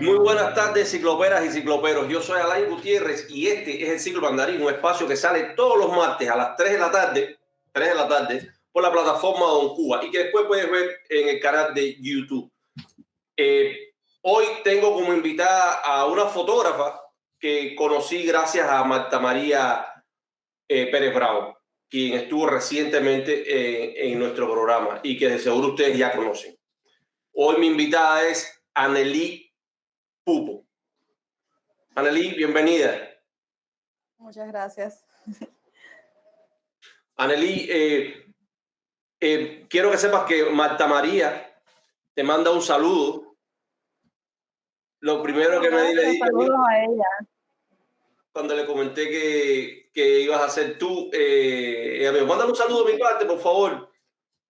Muy buenas tardes, cicloperas y cicloperos. Yo soy Alain Gutiérrez y este es el Ciclo Mandarín, un espacio que sale todos los martes a las 3 de la tarde, por la plataforma Don Cuba y que después puedes ver en el canal de YouTube. Hoy tengo como invitada a una fotógrafa que conocí gracias a Marta María Pérez Bravo, quien estuvo recientemente en nuestro programa y que de seguro ustedes ya conocen. Hoy mi invitada es Anneli Pupo. Anneli, bienvenida. Muchas gracias. Anneli, quiero que sepas que Marta María te manda un saludo. Lo primero que me le dije saludos a ella. Cuando le comenté que ibas a ser tú, ella me dijo, mándame un saludo de mi parte, por favor.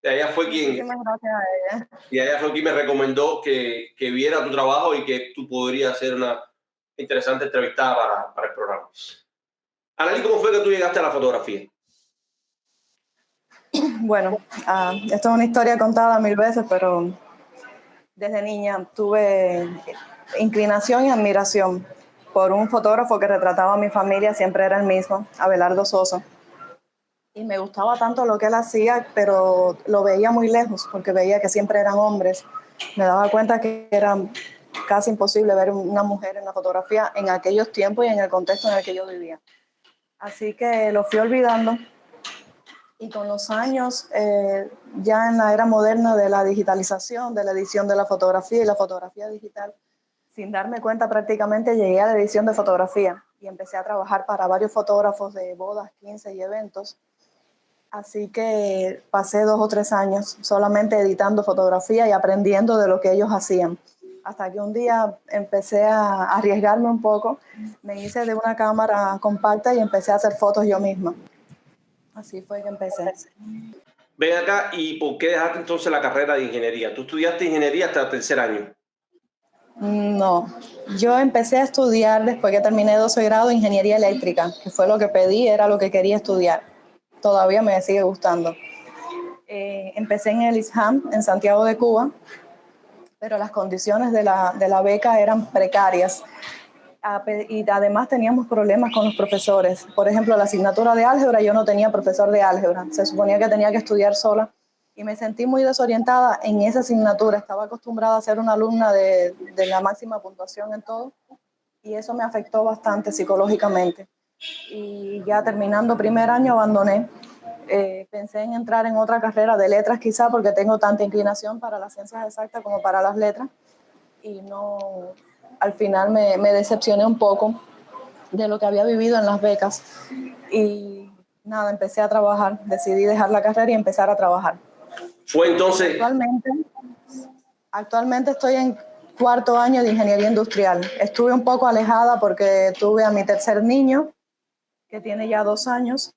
Y ella fue Muchísimas gracias a ella. Y ella fue quien me recomendó que viera tu trabajo y que tú podrías ser una interesante entrevistada para el programa. Anneli, ¿cómo fue que tú llegaste a la fotografía? Bueno, esto es una historia contada 1000 veces, pero desde niña tuve inclinación y admiración por un fotógrafo que retrataba a mi familia, siempre era el mismo, Abelardo Sosa. Y me gustaba tanto lo que él hacía, pero lo veía muy lejos, porque veía que siempre eran hombres. Me daba cuenta que era casi imposible ver una mujer en la fotografía en aquellos tiempos y en el contexto en el que yo vivía. Así que lo fui olvidando. Y con los años, ya en la era moderna de la digitalización, de la edición de la fotografía y la fotografía digital, sin darme cuenta prácticamente llegué a la edición de fotografía y empecé a trabajar para varios fotógrafos de bodas, 15 y eventos. Así que pasé 2 o 3 años solamente editando fotografía y aprendiendo de lo que ellos hacían. Hasta que un día empecé a arriesgarme un poco, me hice de una cámara compacta y empecé a hacer fotos yo misma. Así fue que empecé. Ven acá, ¿y por qué dejaste entonces la carrera de ingeniería? ¿Tú estudiaste ingeniería hasta el tercer año? No, yo empecé a estudiar después que terminé 12 grado de ingeniería eléctrica, que fue lo que pedí, era lo que quería estudiar. Todavía me sigue gustando. Empecé en el ISHAM, en Santiago de Cuba, pero las condiciones de la beca eran precarias. Y además teníamos problemas con los profesores. Por ejemplo, la asignatura de álgebra, yo no tenía profesor de álgebra. Se suponía que tenía que estudiar sola. Y me sentí muy desorientada en esa asignatura. Estaba acostumbrada a ser una alumna de la máxima puntuación en todo. Y eso me afectó bastante psicológicamente. Y ya terminando primer año abandoné. Pensé en entrar en otra carrera de letras quizá porque tengo tanta inclinación para las ciencias exactas como para las letras. Y no, al final me decepcioné un poco de lo que había vivido en las becas. Y nada, empecé a trabajar. Decidí dejar la carrera y empezar a trabajar. Fue entonces... Actualmente estoy en 4º año de ingeniería industrial. Estuve un poco alejada porque tuve a mi tercer niño, que tiene ya 2 años,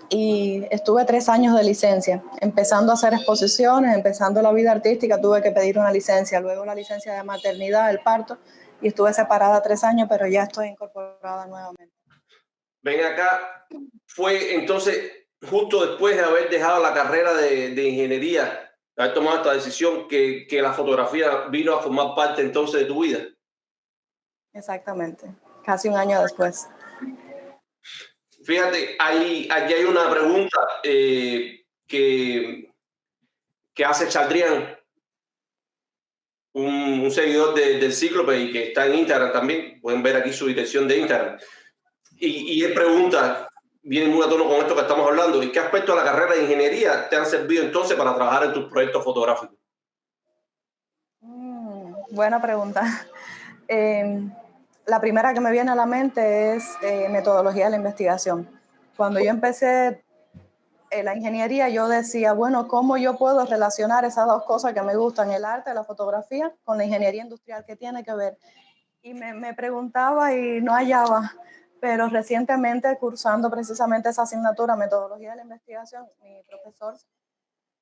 y estuve 3 años de licencia, empezando a hacer exposiciones, empezando la vida artística, tuve que pedir una licencia, luego la licencia de maternidad, el parto, y estuve separada 3 años, pero ya estoy incorporada nuevamente. Ven acá, fue entonces justo después de haber dejado la carrera de ingeniería, haber tomado esta decisión, que la fotografía vino a formar parte entonces de tu vida. Exactamente, casi un año después. Fíjate, aquí hay una pregunta que hace Chaldrián, un seguidor del Cíclope y que está en Instagram también. Pueden ver aquí su dirección de Instagram. Y él pregunta, viene muy a tono con esto que estamos hablando, ¿y qué aspectos de la carrera de ingeniería te han servido entonces para trabajar en tus proyectos fotográficos? Buena pregunta. La primera que me viene a la mente es metodología de la investigación. Cuando yo empecé la ingeniería, yo decía, bueno, ¿cómo yo puedo relacionar esas dos cosas que me gustan, el arte, la fotografía, con la ingeniería industrial? ¿Qué tiene que ver? Y me preguntaba y no hallaba, pero recientemente cursando precisamente esa asignatura, metodología de la investigación, mi profesor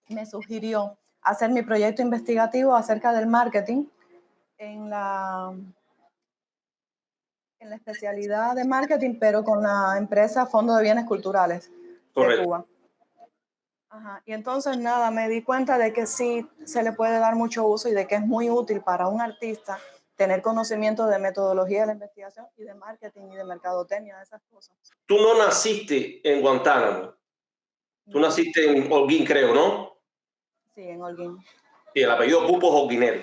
me sugirió hacer mi proyecto investigativo acerca del marketing en la especialidad de marketing, pero con la empresa Fondo de Bienes Culturales de Cuba. Ajá. Y entonces nada, me di cuenta de que sí se le puede dar mucho uso y de que es muy útil para un artista tener conocimiento de metodología de la investigación y de marketing y de mercadotecnia, de esas cosas. Tú no naciste en Guantánamo, tú No. naciste en Holguín, creo, ¿no? Sí, en Holguín. Y el apellido Pupo es holguinero.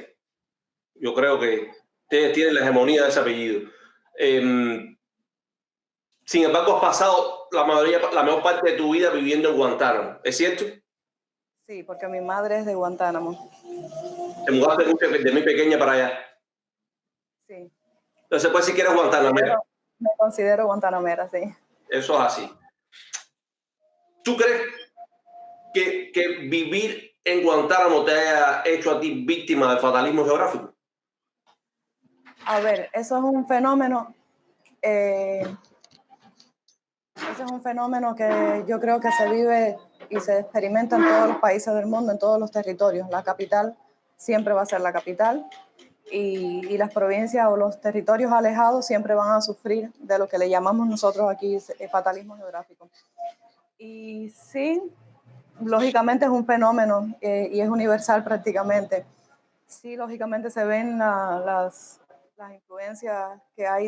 Yo creo que ustedes tienen la hegemonía de ese apellido. Sin embargo, has pasado la mayor parte de tu vida viviendo en Guantánamo, ¿es cierto? Sí, porque mi madre es de Guantánamo. Te mudaste de muy pequeña para allá. Sí. Entonces, pues, si quieres guantanamera. Me considero guantanamera, sí. Eso es así. ¿Tú crees que vivir en Guantánamo te haya hecho a ti víctima del fatalismo geográfico? A ver, eso es un fenómeno. Ese es un fenómeno que yo creo que se vive y se experimenta en todos los países del mundo, en todos los territorios. La capital siempre va a ser la capital y las provincias o los territorios alejados siempre van a sufrir de lo que le llamamos nosotros aquí fatalismo geográfico. Y sí, lógicamente es un fenómeno y es universal prácticamente. Sí, lógicamente se ven las influencias que hay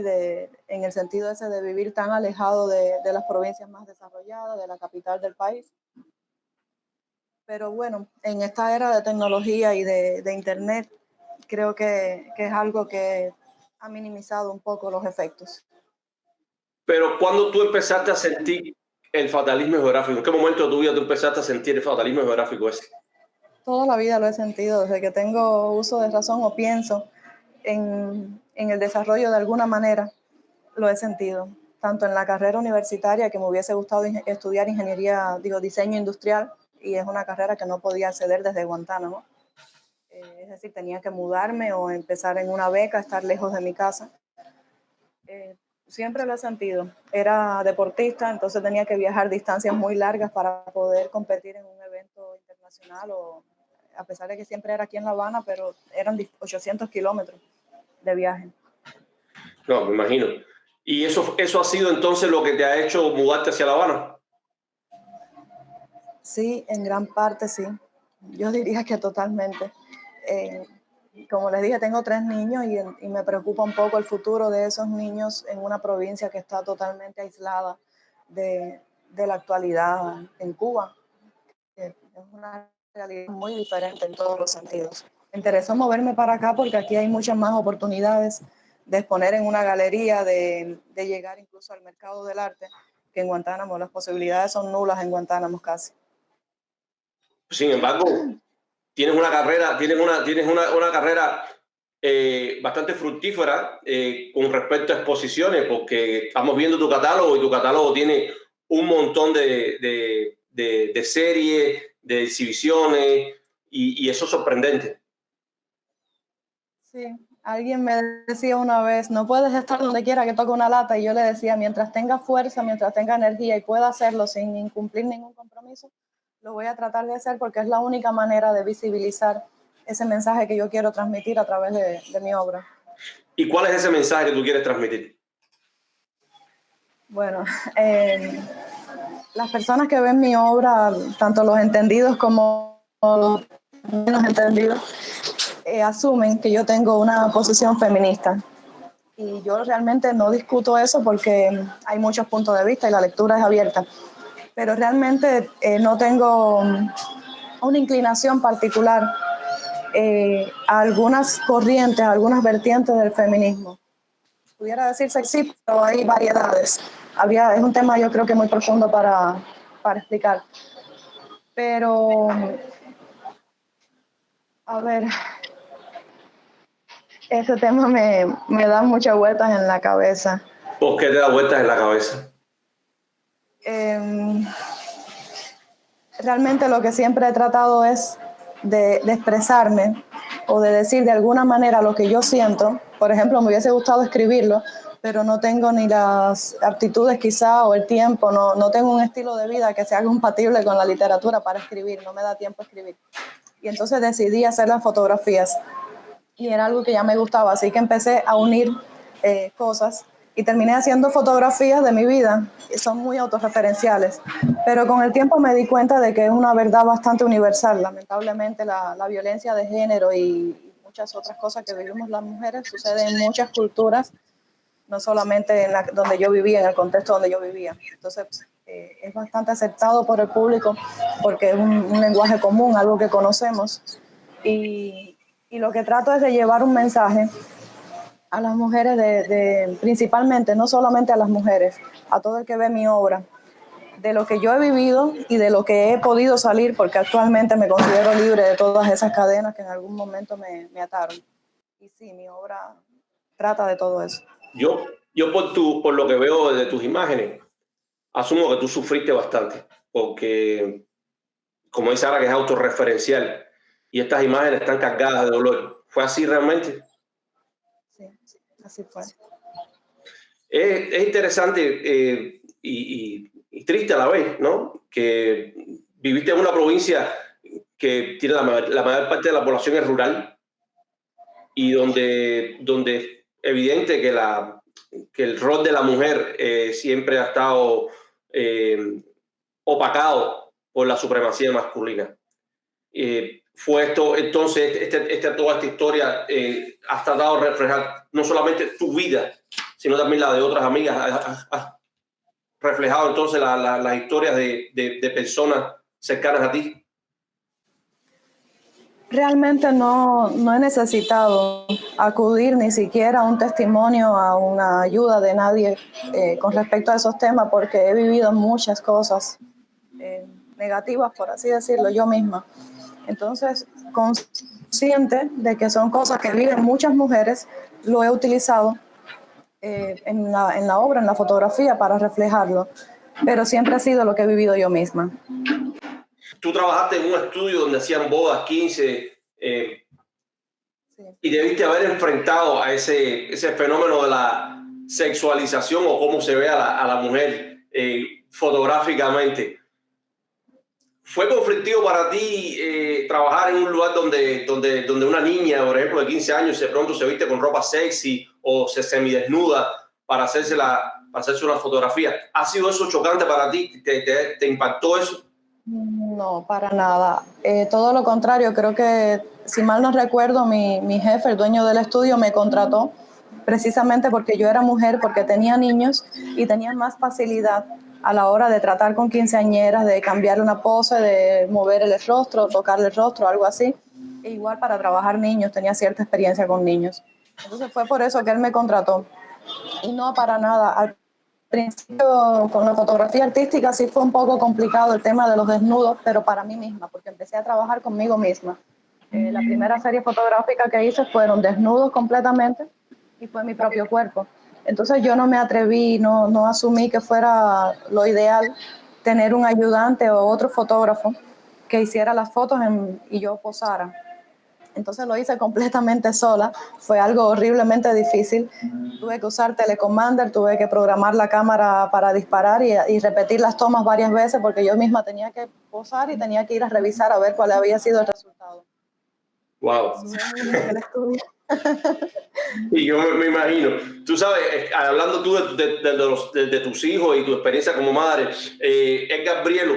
en el sentido ese de vivir tan alejado de las provincias más desarrolladas, de la capital del país. Pero bueno, en esta era de tecnología y de internet, creo que es algo que ha minimizado un poco los efectos. Pero cuando tú empezaste a sentir el fatalismo geográfico, ¿en qué momento de tu vida tú empezaste a sentir el fatalismo geográfico ese? Toda la vida lo he sentido, desde que tengo uso de razón o pienso en el desarrollo de alguna manera, lo he sentido. Tanto en la carrera universitaria, que me hubiese gustado estudiar diseño industrial, y es una carrera que no podía acceder desde Guantánamo. Es decir, tenía que mudarme o empezar en una beca, estar lejos de mi casa. Siempre lo he sentido. Era deportista, entonces tenía que viajar distancias muy largas para poder competir en un evento internacional, a pesar de que siempre era aquí en La Habana, pero eran 800 kilómetros de viaje. No, me imagino. ¿Y eso ha sido entonces lo que te ha hecho mudarte hacia La Habana? Sí, en gran parte sí. Yo diría que totalmente. Como les dije, tengo 3 niños y me preocupa un poco el futuro de esos niños en una provincia que está totalmente aislada de la actualidad en Cuba. Es una realidad muy diferente en todos los sentidos. Me interesó moverme para acá porque aquí hay muchas más oportunidades de exponer en una galería, de llegar incluso al mercado del arte, que en Guantánamo. Las posibilidades son nulas en Guantánamo casi. Sin embargo, tienes una carrera bastante fructífera con respecto a exposiciones, porque estamos viendo tu catálogo y tu catálogo tiene un montón de series, de exhibiciones, y eso es sorprendente. Sí, alguien me decía una vez, no puedes estar donde quiera que toque una lata, y yo le decía, mientras tenga fuerza, mientras tenga energía y pueda hacerlo sin incumplir ningún compromiso, lo voy a tratar de hacer porque es la única manera de visibilizar ese mensaje que yo quiero transmitir a través de mi obra. ¿Y cuál es ese mensaje que tú quieres transmitir? Bueno, las personas que ven mi obra, tanto los entendidos como los menos entendidos, asumen que yo tengo una posición feminista. Y yo realmente no discuto eso porque hay muchos puntos de vista y la lectura es abierta. Pero realmente no tengo una inclinación particular a algunas corrientes, a algunas vertientes del feminismo. Pudiera decirse que sí, pero hay variedades. Es un tema yo creo que muy profundo para explicar. Pero, a ver, ese tema me da muchas vueltas en la cabeza. ¿Por qué te da vueltas en la cabeza? Realmente lo que siempre he tratado es de expresarme o de decir de alguna manera lo que yo siento. Por ejemplo, me hubiese gustado escribirlo, pero no tengo ni las aptitudes quizá o el tiempo, no tengo un estilo de vida que sea compatible con la literatura para escribir, no me da tiempo a escribir. Y entonces decidí hacer las fotografías y era algo que ya me gustaba, así que empecé a unir cosas y terminé haciendo fotografías de mi vida, que son muy autorreferenciales, pero con el tiempo me di cuenta de que es una verdad bastante universal. Lamentablemente la violencia de género y muchas otras cosas que vivimos las mujeres suceden en muchas culturas, no solamente en donde yo vivía, en el contexto donde yo vivía. Entonces, es bastante aceptado por el público porque es un lenguaje común, algo que conocemos. Y lo que trato es de llevar un mensaje a las mujeres, principalmente, no solamente a las mujeres, a todo el que ve mi obra, de lo que yo he vivido y de lo que he podido salir, porque actualmente me considero libre de todas esas cadenas que en algún momento me ataron. Y sí, mi obra trata de todo eso. Yo por lo que veo de tus imágenes, asumo que tú sufriste bastante, porque como dice Sara, que es autorreferencial, y estas imágenes están cargadas de dolor. ¿Fue así realmente? Sí, así fue. Es interesante y triste a la vez, ¿no? Que viviste en una provincia que tiene la mayor parte de la población es rural y donde es evidente que el rol de la mujer siempre ha estado opacado por la supremacía masculina. Fue esto, entonces, toda esta historia has tratado de reflejar no solamente tu vida, sino también la de otras amigas. Has reflejado entonces las historias de personas cercanas a ti. Realmente no he necesitado acudir ni siquiera a un testimonio, a una ayuda de nadie con respecto a esos temas, porque he vivido muchas cosas negativas, por así decirlo, yo misma. Entonces, consciente de que son cosas que viven muchas mujeres, lo he utilizado en la obra, en la fotografía, para reflejarlo, pero siempre ha sido lo que he vivido yo misma. Tú trabajaste en un estudio donde hacían bodas, 15, sí. Y debiste haber enfrentado a ese fenómeno de la sexualización o cómo se ve a la mujer fotográficamente. ¿Fue conflictivo para ti trabajar en un lugar donde una niña, por ejemplo, de 15 años, de pronto se viste con ropa sexy o se semidesnuda para hacerse una fotografía? ¿Ha sido eso chocante para ti? ¿Te impactó eso? No, para nada. Todo lo contrario, creo que, si mal no recuerdo, mi jefe, el dueño del estudio, me contrató precisamente porque yo era mujer, porque tenía niños y tenía más facilidad a la hora de tratar con quinceañeras, de cambiarle una pose, de mover el rostro, tocarle el rostro, algo así. E igual para trabajar niños, tenía cierta experiencia con niños. Entonces fue por eso que él me contrató. Y no para nada. Al principio, con la fotografía artística sí fue un poco complicado el tema de los desnudos, pero para mí misma, porque empecé a trabajar conmigo misma. La primera serie fotográfica que hice fueron desnudos completamente y fue mi propio cuerpo. Entonces yo no me atreví, no asumí que fuera lo ideal tener un ayudante o otro fotógrafo que hiciera las fotos y yo posara. Entonces lo hice completamente sola, fue algo horriblemente difícil. Tuve que usar Telecommander, tuve que programar la cámara para disparar y repetir las tomas varias veces porque yo misma tenía que posar y tenía que ir a revisar a ver cuál había sido el resultado. Wow. Y yo me imagino, tú sabes, hablando tú de tus hijos y tu experiencia como madre, Edgar Brielo,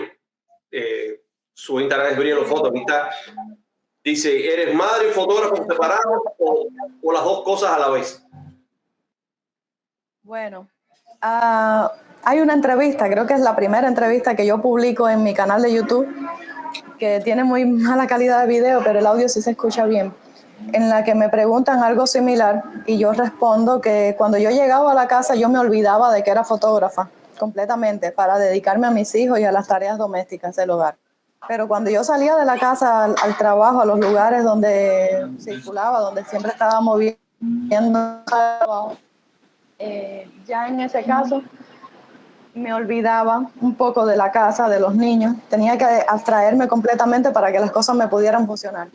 su Instagram es Brielo Foto, aquí está. Dice, ¿eres madre y fotógrafo separados o las dos cosas a la vez? Bueno, hay una entrevista, creo que es la primera entrevista que yo publico en mi canal de YouTube, que tiene muy mala calidad de video, pero el audio sí se escucha bien, en la que me preguntan algo similar y yo respondo que cuando yo llegaba a la casa yo me olvidaba de que era fotógrafa completamente para dedicarme a mis hijos y a las tareas domésticas del hogar. Pero cuando yo salía de la casa al trabajo, a los lugares donde circulaba, donde siempre estaba moviendo, ya en ese caso me olvidaba un poco de la casa, de los niños. Tenía que abstraerme completamente para que las cosas me pudieran funcionar.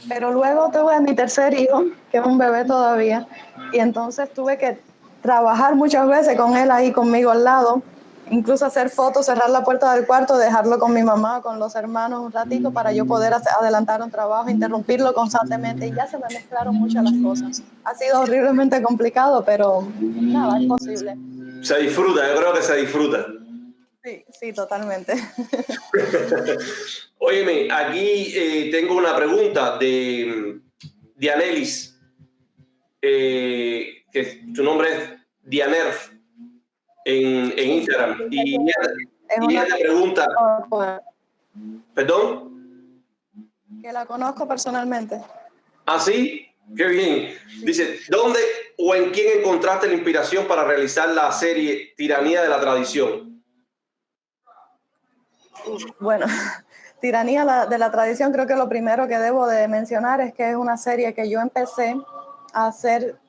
Pero luego tuve a mi tercer hijo, que es un bebé todavía, y entonces tuve que trabajar muchas veces con él ahí conmigo al lado, incluso hacer fotos, cerrar la puerta del cuarto, dejarlo con mi mamá, con los hermanos un ratito para yo poder adelantar un trabajo, interrumpirlo constantemente, y ya se me mezclaron muchas las cosas. Ha sido horriblemente complicado, pero nada, es posible. Se disfruta, yo creo que se disfruta. Sí, totalmente. Óyeme, aquí tengo una pregunta de Dianelis, que su nombre es Dianerf en Instagram. Y ella te pregunta, ¿perdón? Que la conozco personalmente. ¿Ah, sí? Qué bien. Dice, ¿dónde o en quién encontraste la inspiración para realizar la serie Tiranía de la Tradición? Bueno, Tiranía de la Tradición, creo que lo primero que debo de mencionar es que es una serie que yo empecé a hacer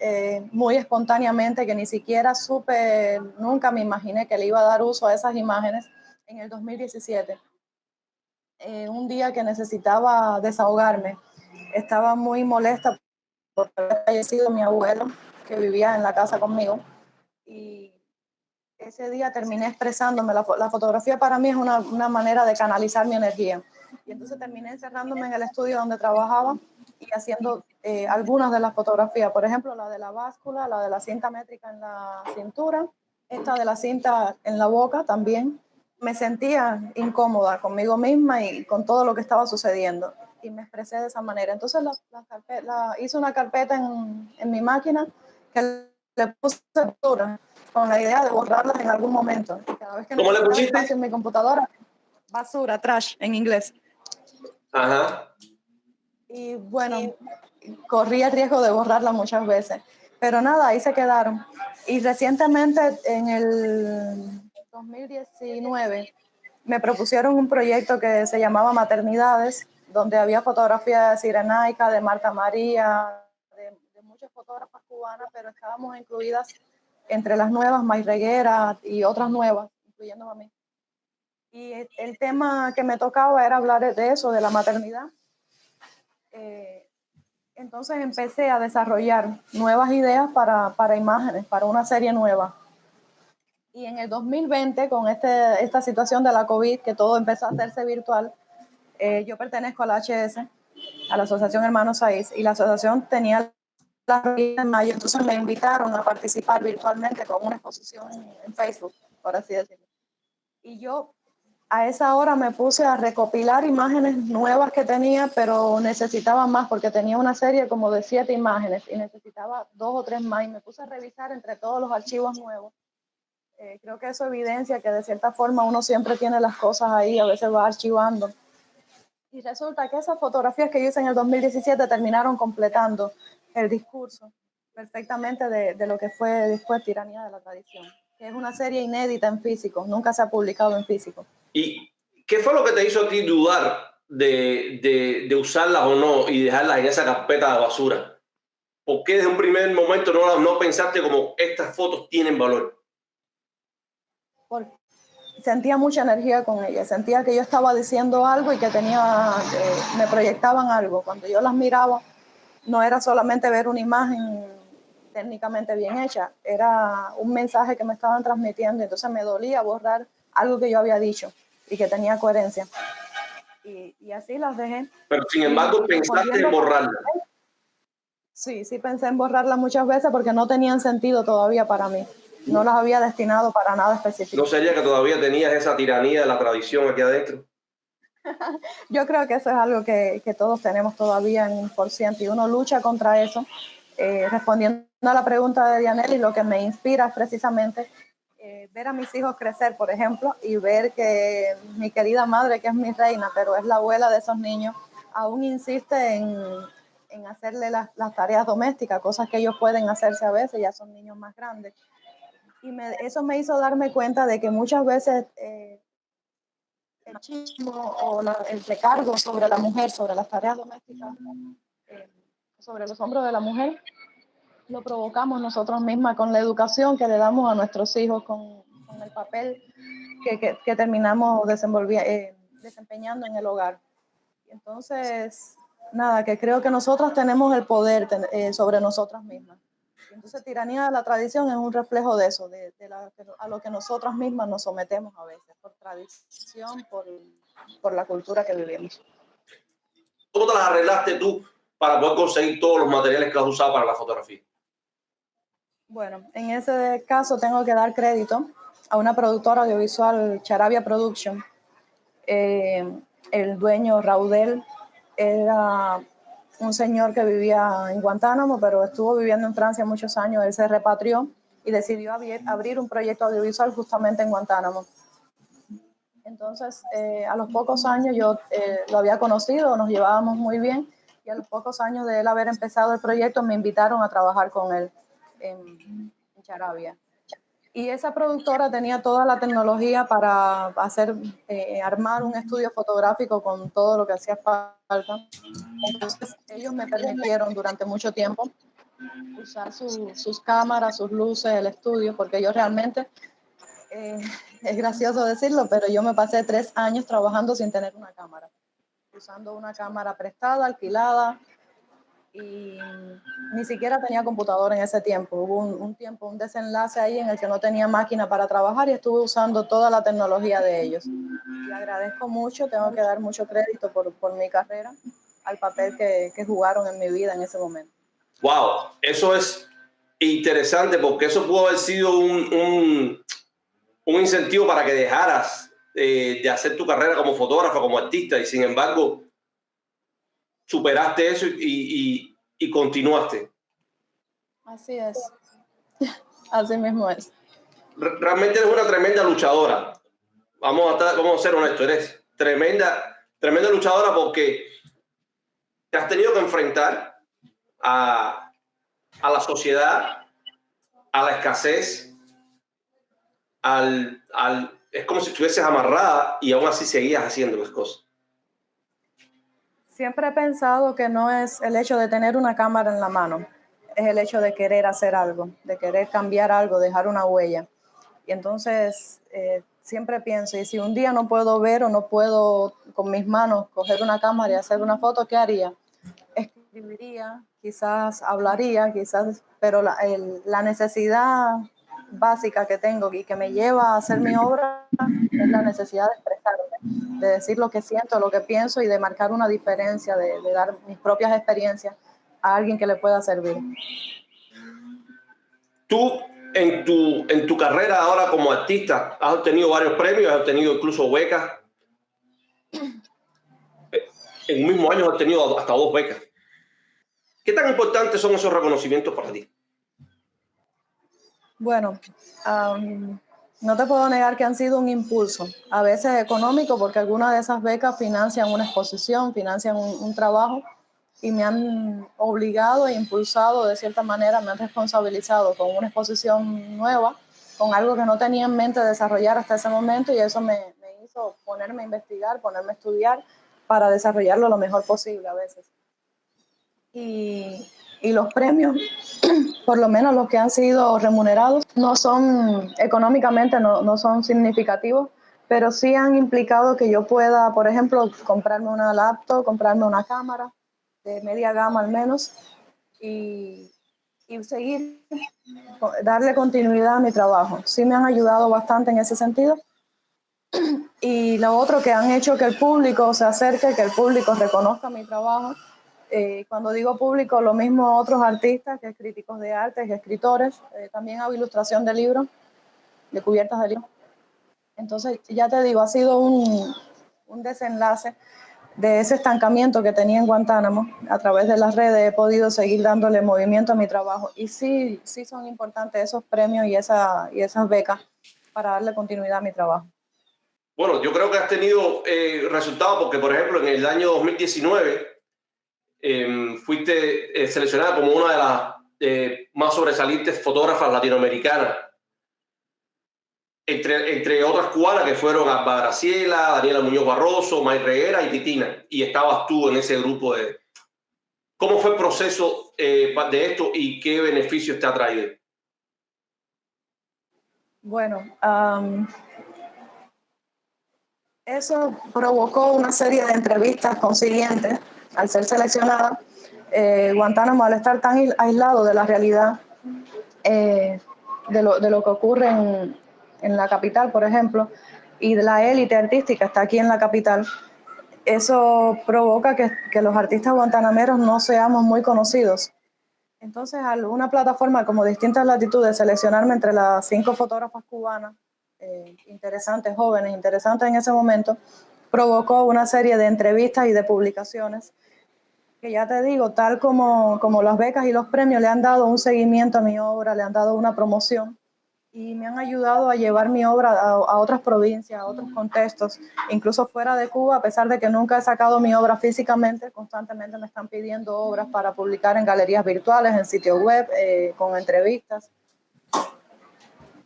muy espontáneamente, que ni siquiera supe, nunca me imaginé que le iba a dar uso a esas imágenes en el 2017. Un día que necesitaba desahogarme, estaba muy molesta porque había fallecido mi abuelo, que vivía en la casa conmigo, y ese día terminé expresándome. La fotografía para mí es una manera de canalizar mi energía. Y entonces terminé encerrándome en el estudio donde trabajaba y haciendo algunas de las fotografías. Por ejemplo, la de la báscula, la de la cinta métrica en la cintura, esta de la cinta en la boca también. Me sentía incómoda conmigo misma y con todo lo que estaba sucediendo. Y me expresé de esa manera. Entonces hice una carpeta en mi máquina que le puse captura con la idea de borrarlas en algún momento. Cada vez que ¿Cómo le pusiste? espacio en mi computadora, basura, trash en inglés. Ajá. Y bueno, corrí el riesgo de borrarlas muchas veces. Pero nada, ahí se quedaron. Y recientemente, en el 2019, me propusieron un proyecto que se llamaba Maternidades, donde había fotografías de Cirenaica, de Marta María, de muchas fotógrafas cubanas, pero estábamos incluidas entre las nuevas, Mayreguera y otras nuevas, incluyendo a mí. Y el tema que me tocaba era hablar de eso, de la maternidad. Entonces empecé a desarrollar nuevas ideas para imágenes, para una serie nueva. Y en el 2020, con esta situación de la COVID, que todo empezó a hacerse virtual, yo pertenezco a la HS, a la Asociación Hermanos Saiz, y la asociación tenía la reunión en mayo, entonces me invitaron a participar virtualmente con una exposición en Facebook, por así decirlo. Y yo a esa hora me puse a recopilar imágenes nuevas que tenía, pero necesitaba más porque tenía una serie como de 7 imágenes y necesitaba 2 o 3 más y me puse a revisar entre todos los archivos nuevos. Creo que eso evidencia que de cierta forma uno siempre tiene las cosas ahí, a veces va archivando. Y resulta que esas fotografías que yo hice en el 2017 terminaron completando el discurso perfectamente de lo que fue después Tiranía de la Tradición, que es una serie inédita en físico, nunca se ha publicado en físico. ¿Y qué fue lo que te hizo a ti dudar de usarlas o no y dejarlas en esa carpeta de basura? ¿Por qué desde un primer momento no pensaste como estas fotos tienen valor? Porque sentía mucha energía con ella, sentía que yo estaba diciendo algo y que me proyectaban algo. Cuando yo las miraba, no era solamente ver una imagen técnicamente bien hecha, era un mensaje que me estaban transmitiendo, entonces me dolía borrar algo que yo había dicho y que tenía coherencia. Y así las dejé. Pero sin embargo, pensaste en borrarlas. Sí, pensé en borrarlas muchas veces porque no tenían sentido todavía para mí. No las había destinado para nada específico. ¿No sería que todavía tenías esa tiranía de la tradición aquí adentro? Yo creo que eso es algo que todos tenemos todavía en 1% y uno lucha contra eso. Respondiendo a la pregunta de Dianelli, lo que me inspira es precisamente ver a mis hijos crecer, por ejemplo, y ver que mi querida madre, que es mi reina, pero es la abuela de esos niños, aún insiste en hacerle las tareas domésticas, cosas que ellos pueden hacerse a veces, ya son niños más grandes. Y eso me hizo darme cuenta de que muchas veces el machismo o el recargo sobre la mujer, sobre las tareas domésticas, sobre los hombros de la mujer, lo provocamos nosotros mismas con la educación que le damos a nuestros hijos, con el papel que terminamos desempeñando en el hogar. Entonces, nada, que creo que nosotros tenemos el poder sobre nosotras mismas. Entonces, Tiranía de la Tradición es un reflejo de eso, a lo que nosotras mismas nos sometemos a veces, por tradición, por la cultura que vivimos. ¿Cómo te las arreglaste tú para poder conseguir todos los materiales que has usado para la fotografía? Bueno, en ese caso tengo que dar crédito a una productora audiovisual, Charabia Production. El dueño, Raudel, era un señor que vivía en Guantánamo, pero estuvo viviendo en Francia muchos años. Él se repatrió y decidió abrir un proyecto audiovisual justamente en Guantánamo. Entonces, a los pocos años yo lo había conocido, nos llevábamos muy bien, y a los pocos años de él haber empezado el proyecto me invitaron a trabajar con él en Charavia. Y esa productora tenía toda la tecnología para hacer, armar un estudio fotográfico con todo lo que hacía falta. Entonces ellos me permitieron durante mucho tiempo usar sus cámaras, sus luces, el estudio, porque yo realmente, es gracioso decirlo, pero yo me pasé 3 años trabajando sin tener una cámara, usando una cámara prestada, alquilada, y ni siquiera tenía computadora en ese tiempo. Hubo un tiempo, un desenlace ahí en el que no tenía máquina para trabajar y estuve usando toda la tecnología de ellos. Y agradezco mucho, tengo que dar mucho crédito por mi carrera, al papel que jugaron en mi vida en ese momento. Wow, eso es interesante porque eso pudo haber sido un incentivo para que dejaras de hacer tu carrera como fotógrafa, como artista, y sin embargo superaste eso y continuaste. Así es, así mismo es. Realmente eres una tremenda luchadora. Vamos a ser honestos, eres tremenda luchadora porque te has tenido que enfrentar a la sociedad, a la escasez, es como si estuvieses amarrada y aún así seguías haciendo las cosas. Siempre he pensado que no es el hecho de tener una cámara en la mano, es el hecho de querer hacer algo, de querer cambiar algo, dejar una huella. Y entonces siempre pienso, y si un día no puedo ver o no puedo con mis manos coger una cámara y hacer una foto, ¿qué haría? Escribiría, quizás hablaría, quizás, pero la necesidad básica que tengo y que me lleva a hacer mi obra es la necesidad de expresarme, de decir lo que siento, lo que pienso y de marcar una diferencia, de dar mis propias experiencias a alguien que le pueda servir. Tú, en tu carrera ahora como artista, has obtenido varios premios, has obtenido incluso becas. En un mismo año has obtenido hasta 2 becas. ¿Qué tan importantes son esos reconocimientos para ti? Bueno, no te puedo negar que han sido un impulso, a veces económico, porque algunas de esas becas financian una exposición, financian un trabajo, y me han obligado e impulsado de cierta manera, me han responsabilizado con una exposición nueva, con algo que no tenía en mente desarrollar hasta ese momento, y eso me hizo ponerme a investigar, ponerme a estudiar para desarrollarlo lo mejor posible a veces. Y los premios, por lo menos los que han sido remunerados, no son económicamente, no son significativos, pero sí han implicado que yo pueda, por ejemplo, comprarme una laptop, comprarme una cámara de media gama al menos, y seguir, darle continuidad a mi trabajo. Sí me han ayudado bastante en ese sentido. Y lo otro, que han hecho que el público se acerque, que el público reconozca mi trabajo. Cuando digo público, lo mismo otros artistas, que críticos de arte, que escritores. También hago ilustración de libros, de cubiertas de libros. Entonces, ya te digo, ha sido un desenlace de ese estancamiento que tenía en Guantánamo. A través de las redes he podido seguir dándole movimiento a mi trabajo. Y sí son importantes esos premios y esas becas para darle continuidad a mi trabajo. Bueno, yo creo que has tenido resultados porque, por ejemplo, en el año 2019 fuiste seleccionada como una de las más sobresalientes fotógrafas latinoamericanas, entre otras cubanas que fueron Alba Graciela, Daniela Muñoz Barroso, May Reguera y Titina, y estabas tú en ese grupo de... ¿Cómo fue el proceso de esto y qué beneficios te ha traído? Bueno, eso provocó una serie de entrevistas consiguientes. Al ser seleccionada, Guantánamo, al estar tan aislado de la realidad, de lo que ocurre en la capital, por ejemplo, y de la élite artística está aquí en la capital, eso provoca que los artistas guantanameros no seamos muy conocidos. Entonces, alguna plataforma como Distintas Latitudes seleccionarme entre las 5 fotógrafas cubanas interesantes, jóvenes, interesantes en ese momento, provocó una serie de entrevistas y de publicaciones Que ya te digo, tal como las becas y los premios le han dado un seguimiento a mi obra, le han dado una promoción y me han ayudado a llevar mi obra a otras provincias, a otros contextos, incluso fuera de Cuba, a pesar de que nunca he sacado mi obra físicamente, constantemente me están pidiendo obras para publicar en galerías virtuales, en sitios web, con entrevistas.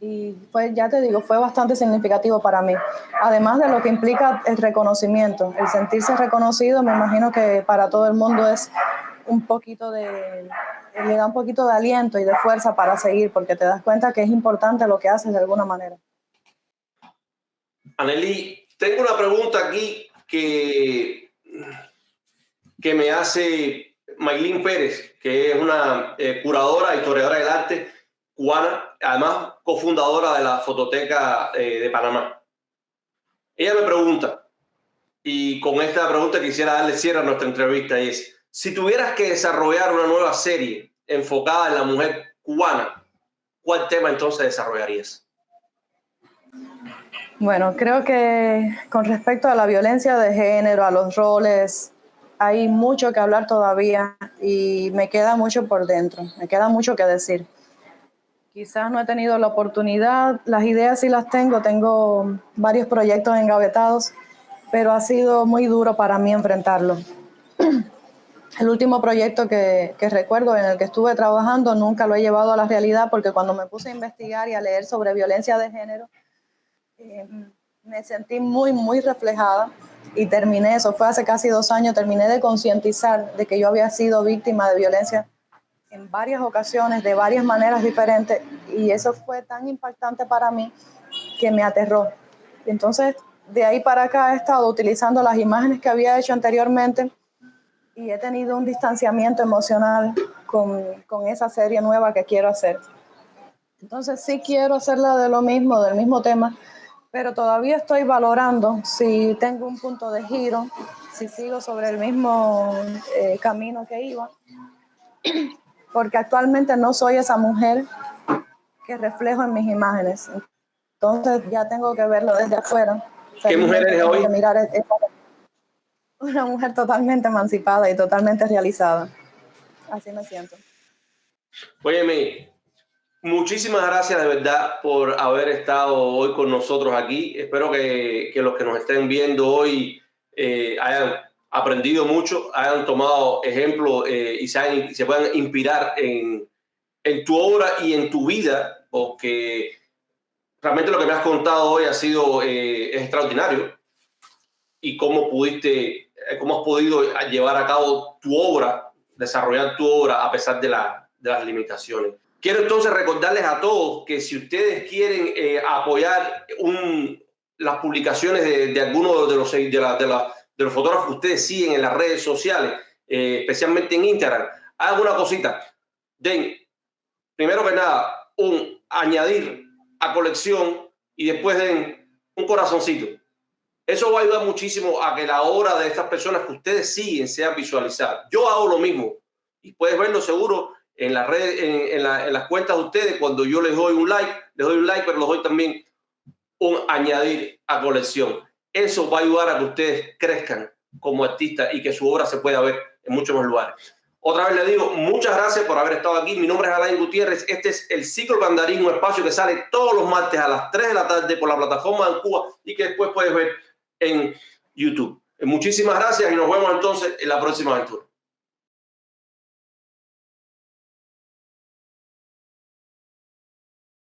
Y pues ya te digo, fue bastante significativo para mí. Además de lo que implica el reconocimiento, el sentirse reconocido, me imagino que para todo el mundo es un poquito le da un poquito de aliento y de fuerza para seguir, porque te das cuenta que es importante lo que haces de alguna manera. Anneli, tengo una pregunta aquí que me hace Maylin Pérez, que es una curadora, historiadora del arte cubana, además cofundadora de la Fototeca de Panamá. Ella me pregunta, y con esta pregunta quisiera darle cierre a nuestra entrevista, y es, si tuvieras que desarrollar una nueva serie enfocada en la mujer cubana, ¿cuál tema entonces desarrollarías? Bueno, creo que con respecto a la violencia de género, a los roles, hay mucho que hablar todavía y me queda mucho por dentro, me queda mucho que decir. Quizás no he tenido la oportunidad, las ideas sí las tengo varios proyectos engavetados, pero ha sido muy duro para mí enfrentarlo. El último proyecto que recuerdo en el que estuve trabajando nunca lo he llevado a la realidad porque cuando me puse a investigar y a leer sobre violencia de género, me sentí muy reflejada y terminé, eso fue hace casi 2 años, terminé de concientizar de que yo había sido víctima de violencia en varias ocasiones, de varias maneras diferentes, y eso fue tan impactante para mí que me aterró. Entonces, de ahí para acá he estado utilizando las imágenes que había hecho anteriormente y he tenido un distanciamiento emocional con esa serie nueva que quiero hacer. Entonces, sí quiero hacerla de lo mismo, del mismo tema, pero todavía estoy valorando si tengo un punto de giro, si sigo sobre el mismo camino que iba, porque actualmente no soy esa mujer que reflejo en mis imágenes. Entonces ya tengo que verlo desde afuera. ¿Qué mujer eres hoy? Mirar una mujer totalmente emancipada y totalmente realizada. Así me siento. Óyeme, muchísimas gracias de verdad por haber estado hoy con nosotros aquí. Espero que los que nos estén viendo hoy hayan aprendido mucho, hayan tomado ejemplo y se puedan inspirar en tu obra y en tu vida, porque realmente lo que me has contado hoy ha sido es extraordinario. Y cómo has podido llevar a cabo tu obra, desarrollar tu obra a pesar de las limitaciones. Quiero entonces recordarles a todos que si ustedes quieren apoyar las publicaciones de algunos de los fotógrafos que ustedes siguen en las redes sociales, especialmente en Instagram, hagan una cosita. Den, primero que nada, añadir a colección y después den un corazoncito. Eso va a ayudar muchísimo a que la obra de estas personas que ustedes siguen sea visualizada. Yo hago lo mismo y puedes verlo seguro en las redes, en las cuentas de ustedes. Cuando yo les doy un like, pero les doy también un añadir a colección. Eso va a ayudar a que ustedes crezcan como artistas y que su obra se pueda ver en muchos más lugares. Otra vez le digo, muchas gracias por haber estado aquí. Mi nombre es Alain Gutiérrez. Este es el Ciclo Mandarín, un espacio que sale todos los martes a las 3 de la tarde por la plataforma de Cuba y que después puedes ver en YouTube. Muchísimas gracias y nos vemos entonces en la próxima aventura.